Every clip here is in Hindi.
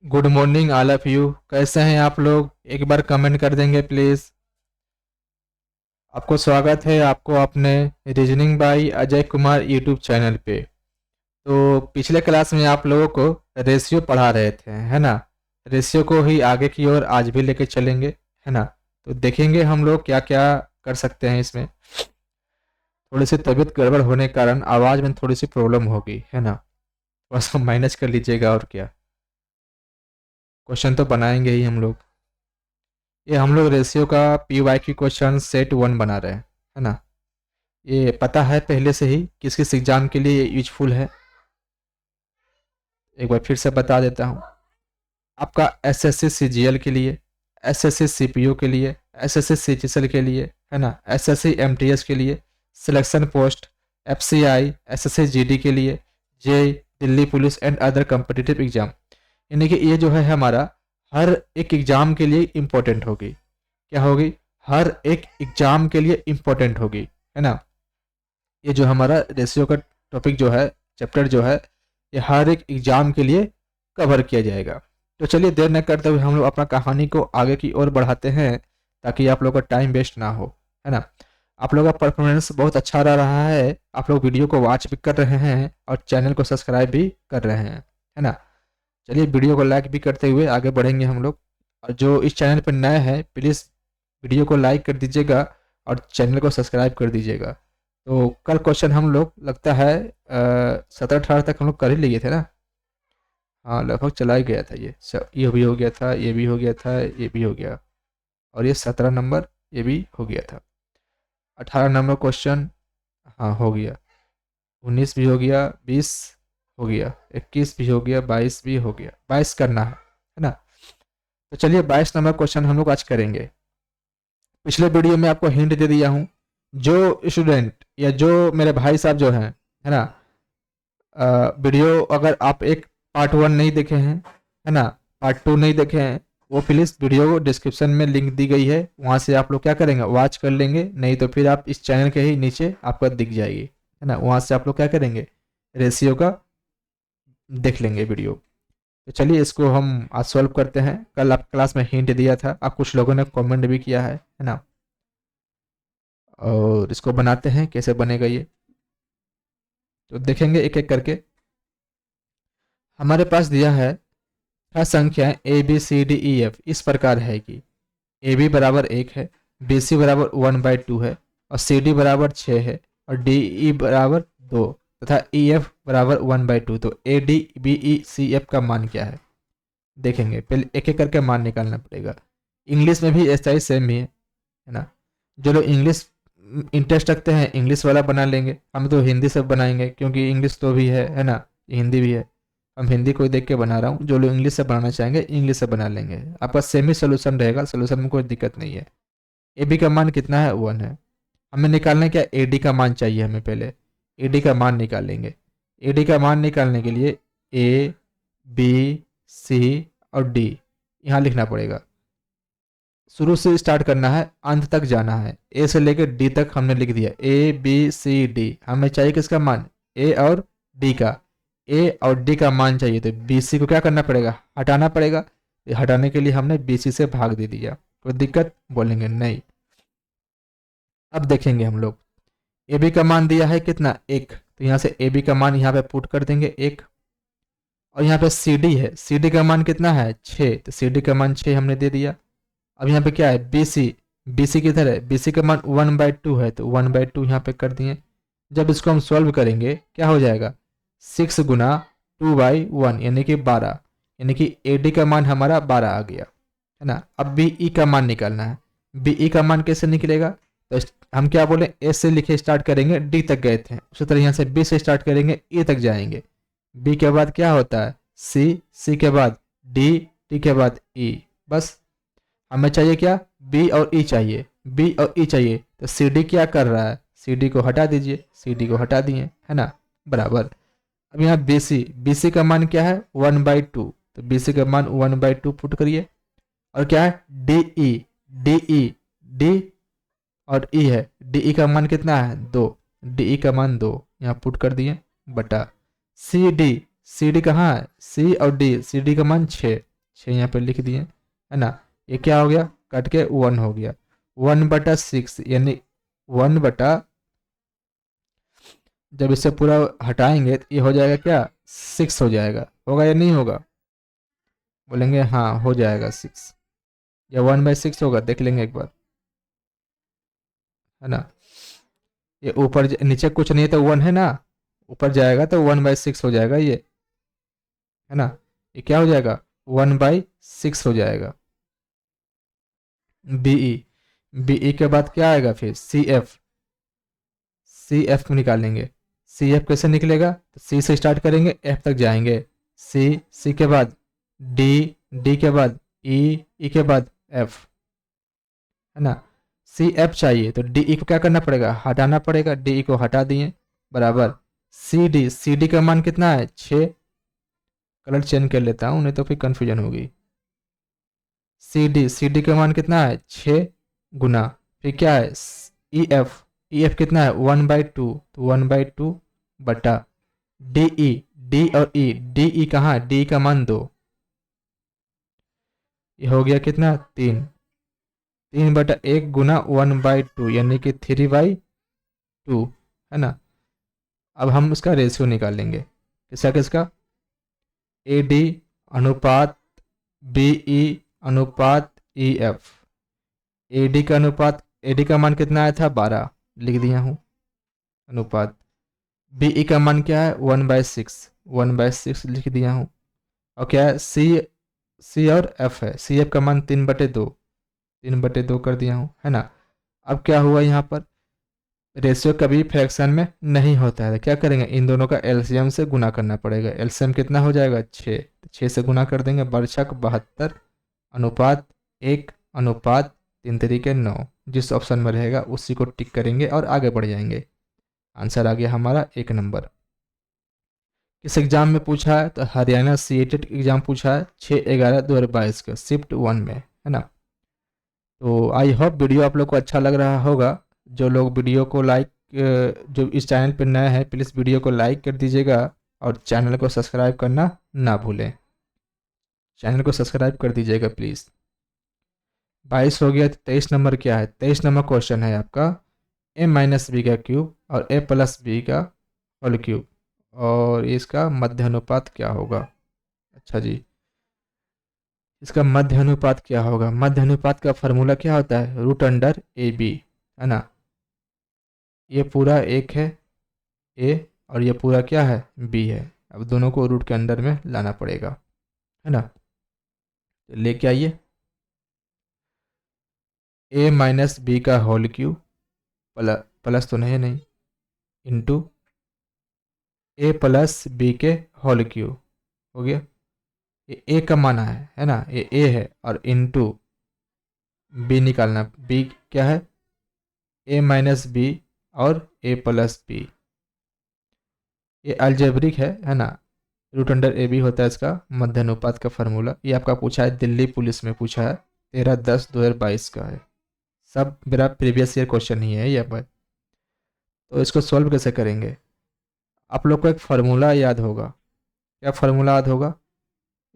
Good morning all of you. कैसे हैं आप लोग? एक बार कमेंट कर देंगे प्लीज़। आपको स्वागत है आपको अपने reasoning bye Ajay Kumar YouTube channel पे। तो पिछले क्लास में आप लोगों को रेशियो पढ़ा रहे थे, है ना? रेशियो को ही आगे की ओर आज भी लेके चलेंगे, है ना? तो देखेंगे हम लोग क्या क्या कर सकते हैं इसमें। थोड़ी सी तबीयत गड़बड़ होने के कारण आवाज़ में थोड़ी सी प्रॉब्लम होगी, है ना? थोड़ा सा माइनस कर लीजिएगा। और क्या, क्वेश्चन तो बनाएंगे ही हम लोग। ये हम लोग रेशियो का P Y Q question set 1 बना रहे हैं, है ना? ये पता है पहले से ही किस किस एग्जाम के लिए ये यूजफुल है। एक बार फिर से बता देता हूँ। आपका S S C C G L के लिए, S S C C P U के लिए, S S C C H S L के लिए, है ना, S S C M T S के लिए, selection post, F C I, S S C G D के लिए, J Delhi police and other competitive exam. यानी कि ये जो है हमारा हर एक एग्जाम के लिए इम्पोर्टेंट होगी। क्या होगी? हर एक एग्जाम के लिए इम्पोर्टेंट होगी, है ना? ये जो हमारा रेशियो का टॉपिक जो है, चैप्टर जो है, ये हर एक एग्जाम के लिए कवर किया जाएगा। तो चलिए देर न करते हुए हम लोग अपना कहानी को आगे की ओर बढ़ाते हैं, ताकि आप लोग का टाइम वेस्ट ना हो, है ना? आप लोग का परफॉर्मेंस बहुत अच्छा रहा है, आप लोग वीडियो को वॉच भी कर रहे हैं और चैनल को सब्सक्राइब भी कर रहे हैं, है ना? चलिए वीडियो को लाइक भी करते हुए आगे बढ़ेंगे हम लोग। और जो इस चैनल पर नए हैं प्लीज़ वीडियो को लाइक कर दीजिएगा और चैनल को सब्सक्राइब कर दीजिएगा। तो कल क्वेश्चन हम लोग लगता है 17-18 तक हम लोग कर ही लिए थे ना? हाँ, लगभग चला ही गया था ये सब। ये भी हो गया था, ये भी हो गया था, ये भी हो गया, और ये 17 नंबर ये भी हो गया था। 18 नंबर क्वेश्चन, हाँ हो गया। 19 भी हो गया, 20 हो गया, 21 भी हो गया, 22 भी हो गया। 22 करना है ना? तो चलिए 22 नंबर क्वेश्चन हम लोग आज करेंगे। पिछले वीडियो में आपको हिंट दे दिया हूँ। जो स्टूडेंट या जो मेरे भाई साहब जो हैं, है ना, वीडियो अगर आप एक पार्ट 1 नहीं देखे हैं, है ना, पार्ट 2 नहीं देखे हैं, वो प्लीज़ वीडियो को डिस्क्रिप्शन में लिंक दी गई है, वहाँ से आप लोग क्या करेंगे, वॉच कर लेंगे। नहीं तो फिर आप इस चैनल के ही नीचे आपका दिख जाएगी, है ना, वहाँ से आप लोग क्या करेंगे, रेशियो का देख लेंगे वीडियो। तो चलिए इसको हम आज सॉल्व करते हैं। कल आप क्लास में हिंट दिया था, आप कुछ लोगों ने कमेंट भी किया है ना? और इसको बनाते हैं, कैसे बनेगा ये तो देखेंगे एक एक करके। हमारे पास दिया है छह संख्याएं A B C D E F इस प्रकार है कि ए बी बराबर 1 है, बी सी बराबर 1/2 है, और सी डी बराबर 6 है, और डी ई बराबर 2, तथा ई एफ बराबर 1/2। तो A D B E C F का मान क्या है देखेंगे। पहले एक एक करके मान निकालना पड़ेगा। इंग्लिश में भी ऐसा ही सेम ही है ना? जो लोग इंग्लिश इंटरेस्ट रखते हैं इंग्लिश वाला बना लेंगे, हम तो हिंदी से बनाएंगे क्योंकि इंग्लिश तो भी है ना, हिंदी भी है। हम हिंदी को देख के बना रहा हूँ, जो लोग इंग्लिश से बनाना चाहेंगे इंग्लिश से बना लेंगे। आपका सेम ही सोल्यूशन रहेगा, सोल्यूशन में कोई दिक्कत नहीं है। ए बी का मान कितना है? 1 है। हमें निकालना है क्या, ए डी का मान चाहिए हमें। पहले ए डी का मान निकालेंगे। ए डी का मान निकालने के लिए ए बी सी और डी यहाँ लिखना पड़ेगा। शुरू से स्टार्ट करना है, अंत तक जाना है। ए से लेकर डी तक हमने लिख दिया, ए बी सी डी। हमें चाहिए किसका मान, ए और डी का। ए और डी का मान चाहिए तो बी सी को क्या करना पड़ेगा, हटाना पड़ेगा। ये हटाने के लिए हमने बी सी से भाग दे दिया। कोई दिक्कत? बोलेंगे नहीं। अब देखेंगे हम लोग, ए बी का मान दिया है कितना, 1। तो यहाँ से ए बी का मान यहाँ पे पुट कर देंगे 1। और यहाँ पे सी डी है, सी डी का मान कितना है, 6। तो सी डी का मान 6 हमने दे दिया। अब यहाँ पे क्या है, बी सी। बी सी किधर है, बी सी का मान 1/2 है, तो 1/2 यहाँ पे कर दिए। जब इसको हम सॉल्व करेंगे क्या हो जाएगा, 6 गुना 2/1 यानी कि 12। यानी कि ए डी का मान हमारा 12 आ गया, है ना? अब बी ई का मान निकालना है। बी ई का मान कैसे निकलेगा, तो हम क्या बोले, ए से लिखे स्टार्ट करेंगे, डी तक गए थे, उसी तरह यहाँ से बी से स्टार्ट करेंगे, ए तक जाएंगे। बी के बाद क्या होता है, सी, सी के बाद डी, डी के बाद ई। बस हमें चाहिए क्या, बी और ई चाहिए, बी और ई चाहिए। तो सी डी क्या कर रहा है, सी डी को हटा दीजिए, सी डी को हटा दिए, है ना, बराबर। अब यहाँ बी सी, बी सी का मान क्या है, 1/2। तो बी सी का मान 1/2 पुट करिए। और क्या है, D E, D E, D और ई है, डी ई का मान कितना है, 2। डी ई का मान 2 यहाँ पुट कर दिए, बटा सी डी। सी डी कहाँ है, सी और डी, सी डी का मान 6। 6 यहाँ पे लिख दिए, है ना। ये क्या हो गया, कट के 1 हो गया। 1/6 यानी 1 जब इसे पूरा हटाएंगे तो ये हो जाएगा क्या, 6 हो जाएगा। होगा या नहीं होगा, बोलेंगे हाँ हो जाएगा 6, या 1/6 होगा, देख लेंगे एक बार, है ना। ये ऊपर नीचे कुछ नहीं है तो 1 है ना, ऊपर जाएगा तो 1/6 हो जाएगा ये, है ना। ये क्या हो जाएगा, 1/6 हो जाएगा। बीई, बीई के बाद क्या आएगा फिर, सी एफ, सी एफ निकालेंगे। सी एफ कैसे निकलेगा, तो सी से स्टार्ट करेंगे, एफ तक जाएंगे। सी के बाद डी, डी के बाद ई के बाद एफ, है ना। सी एफ चाहिए तो डी ई को क्या करना पड़ेगा, हटाना पड़ेगा, डी ई को हटा दिए, बराबर सी डी का मान कितना है, 6। कलर चेंज कर लेता हूँ नहीं तो फिर कंफ्यूजन होगी। सी डी का मान कितना है, 6 गुना, फिर क्या है, ई एफ कितना है, 1/2, तो 1/2 बटा डी ई, डी और ई, डी ई कहाँ है, डी का मान 2, ये हो गया कितना, 3/1 गुना 1/2 यानी कि 3/2, है ना। अब हम उसका रेशियो निकालेंगे, किसका किसका, ए डी अनुपात बी ई अनुपात ई एफ। ए डी का अनुपात, ए डी का मान कितना आया था, 12 लिख दिया हूँ, अनुपात बी ई का मान क्या है, 1/6 लिख दिया हूँ। और क्या है, सी और एफ है, सी एफ का मान 3/2 कर दिया हूँ, है ना। अब क्या हुआ यहाँ पर, रेशियो कभी फ्रैक्शन में नहीं होता है, क्या करेंगे, इन दोनों का एलसीएम से गुना करना पड़ेगा। एलसीएम कितना हो जाएगा, 6, 6 से गुना कर देंगे, बरछक 72 अनुपात 1 अनुपात 3×9, जिस ऑप्शन में रहेगा उसी को टिक करेंगे और आगे बढ़ जाएंगे। आंसर आ गया हमारा 1 नंबर। किस एग्जाम में पूछा है, तो हरियाणा सीएटेट एग्जाम पूछा है 6/11/2022 का शिफ्ट 1 में, है ना। तो आई होप वीडियो आप लोग को अच्छा लग रहा होगा। जो लोग वीडियो को लाइक, जो इस चैनल पर नए हैं प्लीज़ वीडियो को लाइक कर दीजिएगा और चैनल को सब्सक्राइब करना ना भूलें, चैनल को सब्सक्राइब कर दीजिएगा प्लीज़। 22 हो गया, तो 23 नंबर क्या है, 23 नंबर क्वेश्चन है आपका a-b का क्यूब और a+b का होल क्यूब, और इसका मध्य अनुपात क्या होगा। अच्छा जी, इसका मध्य अनुपात क्या होगा, मध्य अनुपात का फार्मूला क्या होता है, √AB, है ना। ये पूरा एक है a और ये पूरा क्या है, b है। अब दोनों को रूट के अंदर में लाना पड़ेगा, है ना। तो लेके आइए, a-b का होल क्यूब प्लस तो नहीं इंटू a+b के होल क्यूब हो गया। ये a का माना है ना, ये a है, और इंटू b निकालना, b क्या है, a-b और a+b। ये अलजेब्रिक है ना। √AB होता है इसका मध्य अनुपात का फार्मूला। ये आपका पूछा है, दिल्ली पुलिस में पूछा है, 13/10/2022 का है। सब मेरा प्रीवियस ईयर क्वेश्चन ही है ये पर। तो इसको सॉल्व कैसे करेंगे, आप लोग को एक फार्मूला याद होगा। क्या फार्मूला याद होगा,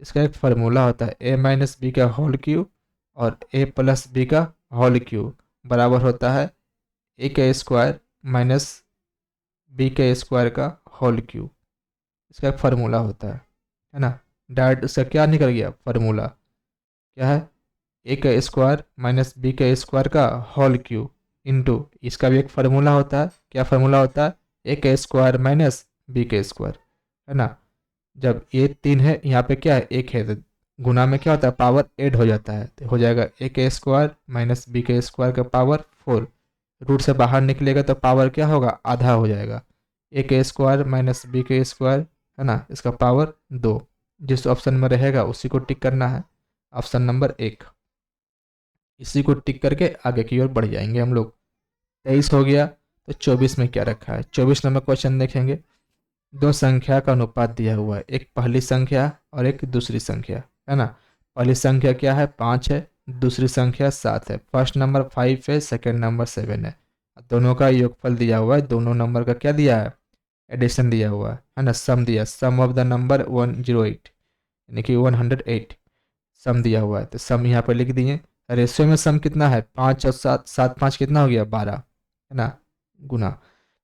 इसका एक फार्मूला होता है a-b का होल क्यूब और a+b का होल क्यूब बराबर होता है a² माइनस b² का होल क्यूब। इसका एक फार्मूला होता है ना। डायरेक्ट इसका क्या निकल गया, फार्मूला क्या है, a² माइनस b² का होल क्यूब इंटू, इसका भी एक फार्मूला होता है, क्या फार्मूला होता है, a² माइनस b², है ना। जब ये 3 है, यहाँ पे क्या है, 1 है, तो गुना में क्या होता है, पावर ऐड हो जाता है, तो हो जाएगा a² माइनस b² का पावर 4। रूट से बाहर निकलेगा तो पावर क्या होगा, आधा हो जाएगा, a² माइनस b², है ना, इसका पावर 2। जिस ऑप्शन में रहेगा उसी को टिक करना है, ऑप्शन नंबर 1। इसी को टिक करके आगे की ओर बढ़ जाएंगे हम लोग। 23 हो गया, तो 24 में क्या रखा है, 24 नंबर क्वेश्चन देखेंगे। दो संख्या का अनुपात दिया हुआ है, एक पहली संख्या और एक दूसरी संख्या, है ना। पहली संख्या क्या है, 5 है, दूसरी संख्या 7 है। फर्स्ट नंबर 5 है, सेकंड नंबर 7 है। दोनों का योगफल दिया हुआ है, दोनों नंबर का क्या दिया है, एडिशन दिया हुआ है ना, सम दिया, सम ऑफ द नंबर 108 यानी कि 108। सम दिया हुआ है तो सम यहाँ पर लिख दिए। रेशियो में सम कितना है 5 और 7, 7 5 कितना हो गया 12, है ना, गुना।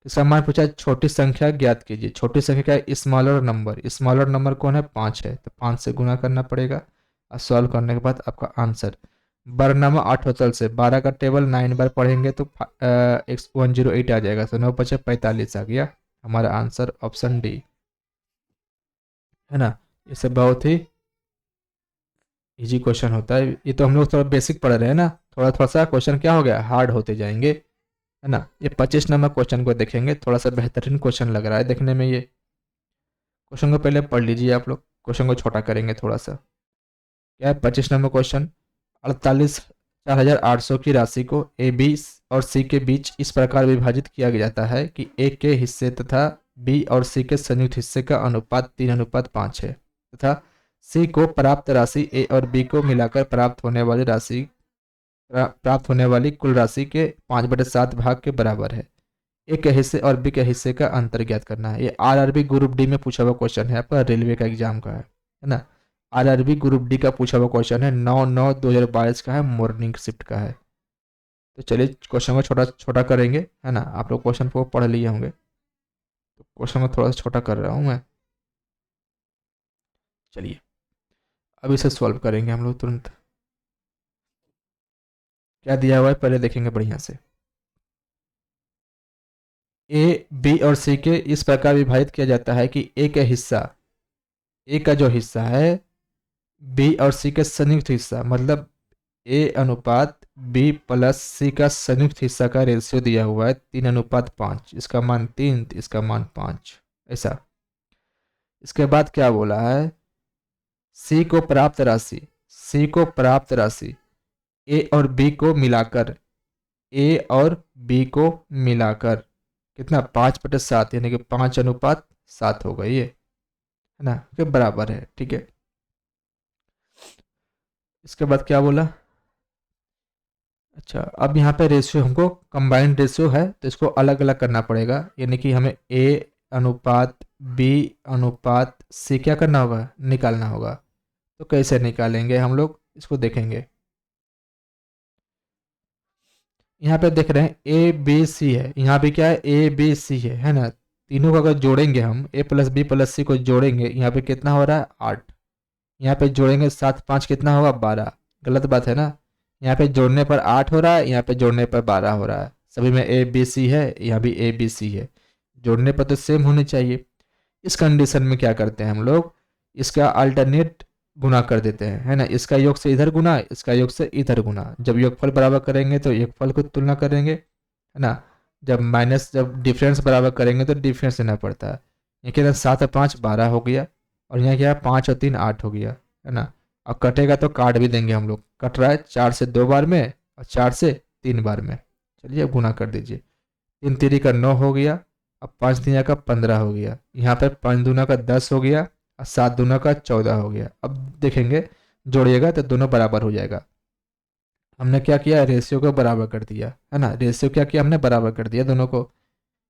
तो समान पूछा है छोटी संख्या ज्ञात कीजिए। छोटी संख्या क्या है, स्मॉलर नंबर। स्मॉलर नंबर कौन है 5 है, तो 5 से गुना करना पड़ेगा और सॉल्व करने के बाद आपका आंसर बरनामा 8 होतल से 12 का टेबल 9 बार पढ़ेंगे तो 108 आ जाएगा। तो 9 बचे 45 आ गया हमारा आंसर ऑप्शन डी, है ना। इसे बहुत ही इजी क्वेश्चन होता है। ये तो हम लोग थोड़ा बेसिक पढ़ रहे हैं ना, थोड़ा थोड़ा सा क्वेश्चन क्या हो गया हार्ड होते जाएंगे, है ना। ये 25 नंबर क्वेश्चन को देखेंगे, थोड़ा सा बेहतरीन क्वेश्चन लग रहा है देखने में। ये क्वेश्चन को पहले पढ़ लीजिए आप लोग, क्वेश्चन को छोटा करेंगे थोड़ा सा। क्या है 25 नंबर क्वेश्चन, 48,4800 की राशि को ए बी और सी के बीच इस प्रकार विभाजित किया जाता है कि ए के हिस्से तथा बी और सी के संयुक्त हिस्से का अनुपात 3:5 है, तथा सी को प्राप्त राशि ए और बी को मिलाकर प्राप्त होने वाली कुल राशि के 5/7 भाग के बराबर है। ए के हिस्से और बी के हिस्से का अंतर ज्ञात करना है। ये आरआरबी ग्रुप डी में पूछा हुआ क्वेश्चन है, आपका रेलवे का एग्जाम का है ना। आरआरबी ग्रुप डी का पूछा हुआ क्वेश्चन है, 9/9/2022 का है, मॉर्निंग शिफ्ट का है। तो चलिए क्वेश्चन को छोटा छोटा करेंगे, है ना। आप लोग क्वेश्चन को पढ़ लिए होंगे, तो क्वेश्चन को थोड़ा सा छोटा कर रहा हूँ मैं। चलिए अब इसे सॉल्व करेंगे हम लोग तुरंत। क्या दिया हुआ है पहले देखेंगे बढ़िया से। ए बी और सी के इस प्रकार विभाजित किया जाता है कि ए का जो हिस्सा है बी और सी का संयुक्त हिस्सा, मतलब ए अनुपात बी प्लस सी का संयुक्त हिस्सा का रेशियो दिया हुआ है 3:5। इसका मान 3, इसका मान 5, ऐसा। इसके बाद क्या बोला है, सी को प्राप्त राशि ए और बी को मिलाकर कितना 5/7 यानी कि 5:7 होगा ये, है ना, के बराबर है, ठीक है। इसके बाद क्या बोला, अच्छा अब यहाँ पे रेशियो हमको कंबाइंड रेशियो है तो इसको अलग अलग करना पड़ेगा, यानी कि हमें ए अनुपात बी अनुपात सी क्या करना होगा, निकालना होगा। तो कैसे निकालेंगे हम लोग इसको देखेंगे। यहाँ पे देख रहे हैं ए बी सी है, यहाँ भी क्या है ए बी सी है ना। तीनों को अगर जोड़ेंगे हम ए प्लस बी प्लस सी को जोड़ेंगे, यहाँ पे कितना हो रहा है 8। यहाँ पे जोड़ेंगे 7 5 कितना होगा 12, गलत बात है ना। यहाँ पे जोड़ने पर 8 हो रहा है, यहाँ पे जोड़ने पर 12 हो रहा है। सभी में ए बी सी है, यहाँ भी ए बी सी है, जोड़ने पर तो सेम होनी चाहिए। इस कंडीशन में क्या करते हैं हम लोग, इसका अल्टरनेट गुना कर देते हैं, है ना। इसका योग से इधर गुना, इसका योग से इधर गुना। जब योगफल बराबर करेंगे तो योगफल को तुलना करेंगे, है ना। जब डिफरेंस बराबर करेंगे तो डिफरेंस लेना पड़ता है। ये क्या 7 और 5 12 हो गया, और यहाँ क्या 5 और 3 8 हो गया, है ना। अब कटेगा तो काट भी देंगे हम लोग, कट रहा है 4 से 2 बार में और 4 से 3 बार में। चलिए अब गुना कर दीजिए, 3 3 का 9 हो गया, अब 5 3 का 15 हो गया, यहाँ पर 5 दूना का 10 हो गया और 7 दूना का 14 हो गया। अब देखेंगे जोड़िएगा तो दोनों बराबर हो जाएगा। हमने क्या किया, रेशियो को बराबर कर दिया, है ना। रेशियो क्या किया हमने, बराबर कर दिया दोनों को।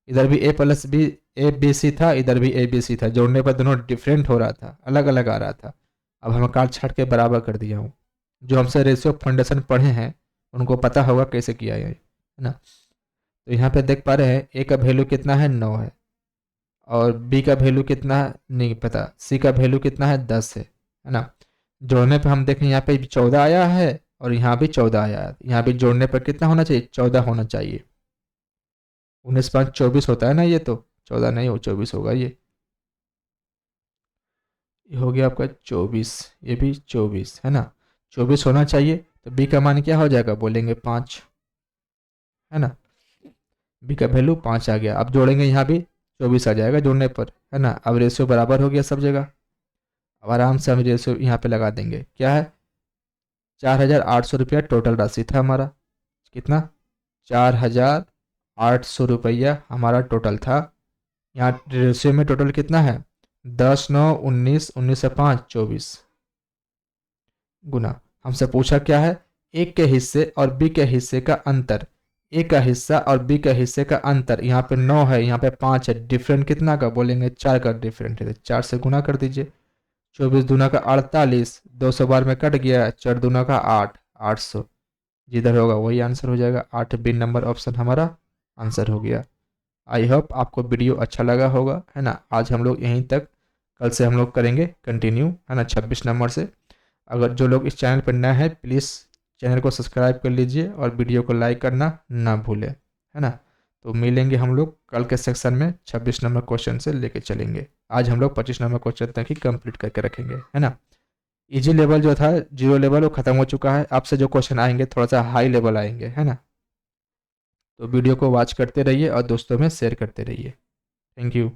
इधर भी A plus B A B C था, इधर भी ए बी सी था, जोड़ने पर दोनों डिफरेंट हो रहा था, अलग अलग आ रहा था। अब हम काट छाट के बराबर कर दिया हूँ। जो हमसे रेशियो फाउंडेशन पढ़े हैं उनको पता होगा कैसे किया है ना। तो यहाँ पे देख पा रहे हैं ए का वैल्यू कितना है 9 है, और बी का वैल्यू कितना है नहीं पता, सी का वैल्यू कितना है 10 है ना। जोड़ने पे हम देखें यहाँ पे 14 आया है और यहाँ भी 14 आया है। यहाँ भी जोड़ने पर कितना होना चाहिए, 14 होना चाहिए। 19 5 24 होता है ना, ये तो 14 नहीं हो 24 होगा ये हो गया आपका 24, ये भी 24 है ना, 24 होना चाहिए। तो बी का मान क्या हो जाएगा, बोलेंगे 5, है ना। बी का वैल्यू 5 आ गया। अब जोड़ेंगे यहाँ भी 24 आ जाएगा जोड़ने पर, है ना। अब रेशियो बराबर हो गया सब जगह। अब आराम से हम रेशियो यहाँ पे लगा देंगे। क्या है 4,800 रुपया टोटल राशि था हमारा, कितना 4,800 रुपया हमारा टोटल था। यहाँ रेशियो में टोटल कितना है 10 9 19 19 से 5 24 गुना। हमसे पूछा क्या है, एक के हिस्से और बी के हिस्से का अंतर। ए का हिस्सा और बी के हिस्से का अंतर, यहाँ पे 9 है, यहाँ पे 5 है, डिफरेंट कितना का, बोलेंगे 4 का डिफरेंट है, 4 से गुना कर दीजिए। 24 दूना का 48, 200 बार में कट गया, 4 दूना का 8, 800। जिधर होगा वही आंसर हो जाएगा। 8 बिन नंबर ऑप्शन हमारा आंसर हो गया। आई होप आपको वीडियो अच्छा लगा होगा, है ना। आज हम लोग यहीं तक, कल से हम लोग करेंगे कंटिन्यू, है ना, 26 नंबर से। अगर जो लोग इस चैनल पर नए हैं प्लीज़ चैनल को सब्सक्राइब कर लीजिए और वीडियो को लाइक करना ना भूलें, है ना। तो मिलेंगे हम लोग कल के सेक्शन में, 26 नंबर क्वेश्चन से लेके चलेंगे। आज हम लोग 25 नंबर क्वेश्चन तक ही कंप्लीट करके रखेंगे, है ना। इजी लेवल जो था, जीरो लेवल, वो ख़त्म हो चुका है। आपसे जो क्वेश्चन आएंगे थोड़ा सा हाई लेवल आएंगे, है ना। तो वीडियो को वॉच करते रहिए और दोस्तों में शेयर करते रहिए। Thank you.